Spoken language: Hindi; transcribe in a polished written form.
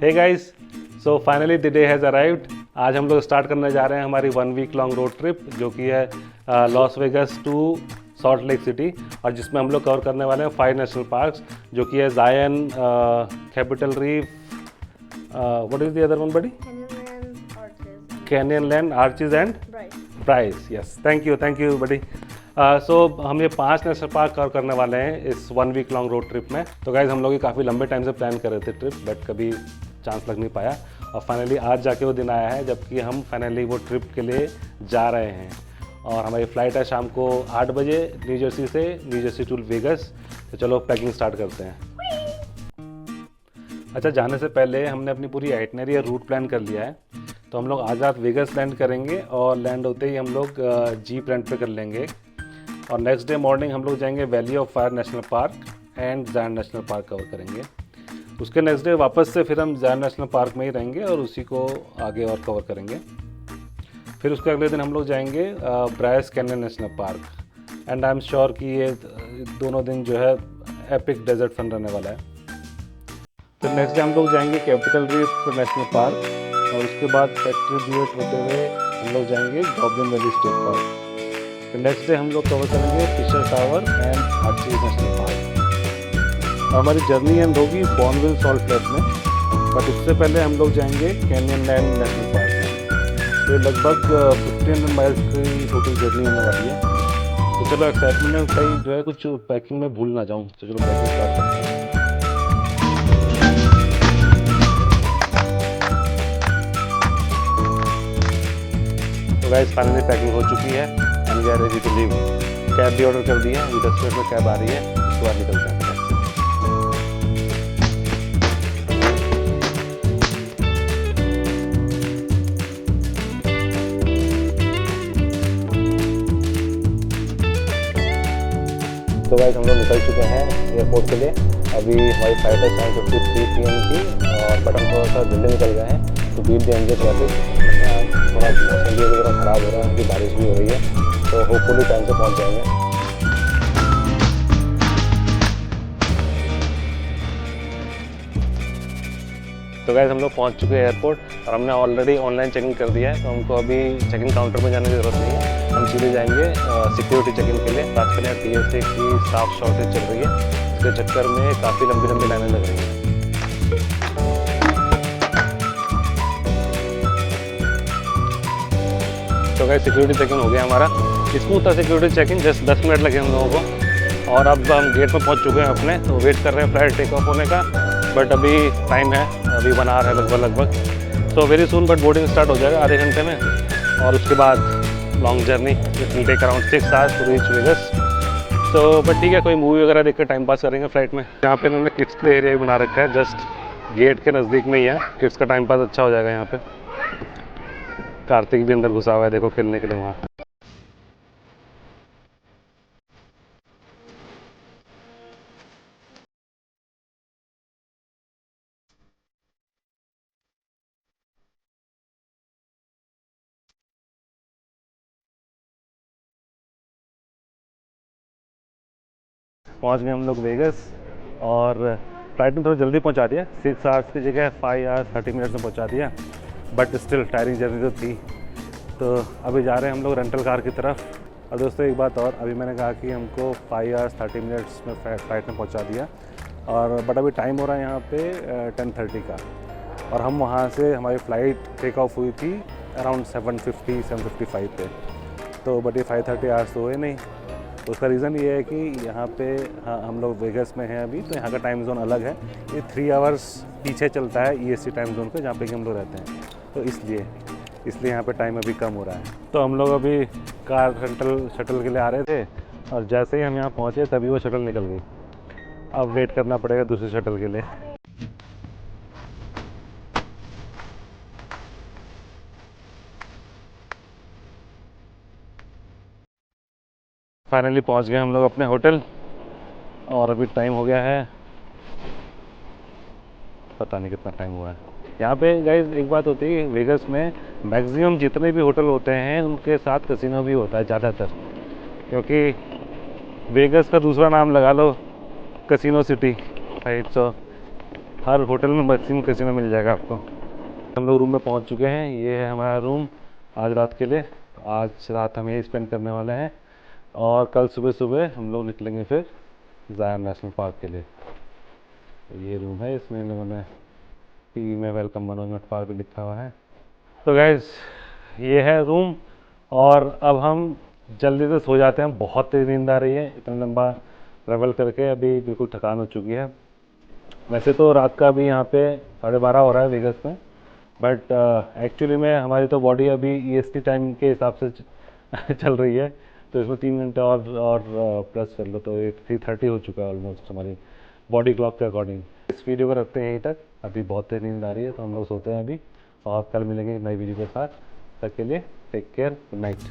Hey guys, so finally the day has arrived. आज हम लोग स्टार्ट करने जा रहे हैं हमारी 1 वीक लॉन्ग रोड ट्रिप, जो कि है Las Vegas to Salt Lake City, और जिसमें हम लोग कवर करने वाले हैं 5 नेशनल पार्क्स, जो कि है Zion, Capitol Reef, what is the other one buddy, Canyonlands, Arches and Bryce. Yes, thank you buddy. So हम ये 5 नेशनल पार्क कवर करने वाले हैं इस 1 वीक लॉन्ग रोड ट्रिप में। तो गाइज हम लोग ये काफ़ी लंबे टाइम से प्लान कर रहे थे ट्रिप, बट कभी चांस लग नहीं पाया, और फाइनली आज जाके वो दिन आया है जबकि हम फाइनली वो ट्रिप के लिए जा रहे हैं। और हमारी फ़्लाइट है शाम को 8 बजे न्यू जर्सी से, न्यू जर्सी टू वेगस। तो चलो पैकिंग स्टार्ट करते हैं। अच्छा, जाने से पहले हमने अपनी पूरी आइटनरी या रूट प्लान कर लिया है। तो हम लोग आज रात वेगस लैंड करेंगे, और लैंड होते ही हम लोग जीप रेंट पे कर लेंगे, और नेक्स्ट डे मॉर्निंग हम लोग जाएंगे valley of fire national park and जायन नेशनल पार्क कवर करेंगे। उसके नेक्स्ट डे वापस से फिर हम जायन नेशनल पार्क में ही रहेंगे और उसी को आगे और कवर करेंगे। फिर उसके अगले दिन हम लोग जाएंगे Bryce canyon national park, and I am sure कि ये दोनों दिन जो है एपिक डेजर्ट फन रहने वाला है। फिर नेक्स्ट डे हम लोग जाएंगे कैपिटल रीफ नेशनल पार्क, और उसके बाद फैक्ट्री ब्यूट होते हुए हम लोग जाएंगे गॉब्लिन वैली स्टेट पार्क। फिर नेक्स्ट डे हम लोग कवर करेंगे Fisher Tower and Arches National Park. हमारी जर्नी एंड होगी बॉर्नविल सॉल्ट लेक में, बट उससे पहले हम लोग जाएंगे कैनियन लैंड नेशनल पार्क में। तो लगभग 1500 माइल्स की टोटल जर्नी होने वाली है। तो चलो एक्साइटमेंट में कहीं जो है कुछ पैकिंग में भूल ना जाऊँ, तो चलो पैकिंग स्टार्ट करते हैं। तो गाइस फाइनली पैकिंग हो चुकी है and we are ready to leave. Cab भी ऑर्डर कर दी है, विद स्टेट में कैब आ रही है, उसके बाद निकलते हैं। तो गाइस हम लोग निकल चुके हैं एयरपोर्ट के लिए। अभी हमारी फ्लाइट है 7:53 PM की, और बट हम थोड़ा सा जल्दी निकल गए हैं तो बीट द एनजे ट्रैफिक। थोड़ा मौसम भी वगैरह ख़राब हो रहा है, क्योंकि बारिश भी हो रही है, तो होपफुली टाइम से पहुंच जाएंगे। तो गाइस हम लोग पहुंच चुके हैं एयरपोर्ट, और हमने ऑलरेडी ऑनलाइन चेकिंग कर दिया है, तो हमको अभी चेकिंग काउंटर में जाने की ज़रूरत नहीं है। हम सीधे जाएंगे सिक्योरिटी चेकिंग के लिए। आजकल यहाँ TSA की स्टाफ शॉर्टेज चल रही है, इसके चक्कर में काफ़ी लंबी लाइनें लग रही हैं। तो गाइस सिक्योरिटी चेकिंग हो गया हमारा, स्मूथ था सिक्योरिटी चेकिंग, जस्ट 10 मिनट लगे हम लोगों को। और अब हम गेट पर पहुंच चुके हैं अपने, तो वेट कर रहे हैं फ्लाइट टेक ऑफ होने का, बट अभी टाइम है, अभी 1 आवर है लगभग। So very soon, but boarding start हो जाएगा आधे घंटे में, और उसके बाद long journey it will take around 6 hours to reach Vegas. तो बट ठीक है, कोई मूवी वगैरह देख कर टाइम पास करेंगे फ्लाइट में। यहाँ पे इन्होंने किड्स प्ले एरिया भी बना रखा है, जस्ट गेट के नज़दीक में ही है। किड्स का टाइम पास अच्छा हो जाएगा यहाँ पे। कार्तिक भी अंदर घुसा हुआ है, देखो, खेलने के लिए वहाँ। पहुँच गए हम लोग वेगस, और फ्लाइट में थोड़ा जल्दी पहुँचा दिया, 6 आवर्स की जगह 5 आवर्स 30 मिनट्स में पहुँचा दिया, बट स्टिल टायरिंग जर्नी तो थी। तो अभी जा रहे हैं हम लोग रेंटल कार की तरफ। और दोस्तों एक बात और, अभी मैंने कहा कि हमको 5 आवर्स 30 मिनट्स में फ्लाइट में पहुँचा दिया, और बट अभी टाइम हो रहा है यहाँ पे 10:30 का, और हम वहाँ से, हमारी फ़्लाइट टेक ऑफ हुई थी अराउंड 7:55 पे। तो बट ये 5:30 आवर्स तो हुए नहीं। तो उसका रीज़न ये है कि यहाँ पे हम लोग वेगस में हैं अभी, तो यहाँ का टाइम जोन अलग है। ये 3 आवर्स पीछे चलता है EST टाइम जोन पे, जहाँ पे कि हम लोग रहते हैं। तो इसलिए यहाँ पे टाइम अभी कम हो रहा है। तो हम लोग अभी कार रेंटल शटल के लिए आ रहे थे, और जैसे ही हम यहाँ पहुँचे तभी वो शटल निकल गई। अब वेट करना पड़ेगा दूसरी शटल के लिए। फाइनली पहुँच गए हम लोग अपने होटल, और अभी टाइम हो गया है, पता नहीं कितना टाइम हुआ है। यहाँ पे गाइस एक बात होती है, वेगस में मैक्सिमम जितने भी होटल होते हैं उनके साथ कसिनो भी होता है ज़्यादातर, क्योंकि वेगस का दूसरा नाम लगा लो कसिनो सिटी, राइट। सो हर होटल में मैक्सिमम कैसीनो मिल जाएगा आपको। हम लोग रूम में पहुंच चुके हैं। ये है हमारा रूम आज रात के लिए। आज रात हम यही स्पेंड करने वाले हैं और कल सुबह सुबह हम लोग निकलेंगे फिर ज़ायन नेशनल पार्क के लिए। ये रूम है, इसमें इन लोगों ने टीवी में वेलकम मनोरंजन पार्क भी लिखा हुआ है। तो गाइस ये है रूम और अब हम जल्दी से सो जाते हैं। बहुत तेज़ नींद आ रही है, इतना लंबा ट्रैवल करके अभी बिल्कुल थकान हो चुकी है। वैसे तो रात का अभी यहाँ पे 12:30 हो रहा है वेगस में, बट एक्चुअली में हमारी तो बॉडी अभी EST टाइम के हिसाब से चल रही है, तो इसमें 3 घंटे और प्लस कर लो तो ये 3:30 हो चुका है ऑलमोस्ट हमारी बॉडी क्लॉक के अकॉर्डिंग। इस वीडियो को रखते हैं यहीं तक। अभी बहुत तेज नींद आ रही है तो हम लोग सोते हैं अभी और कल मिलेंगे नई वीडियो के साथ। तब तक के लिए टेक केयर, गुड नाइट।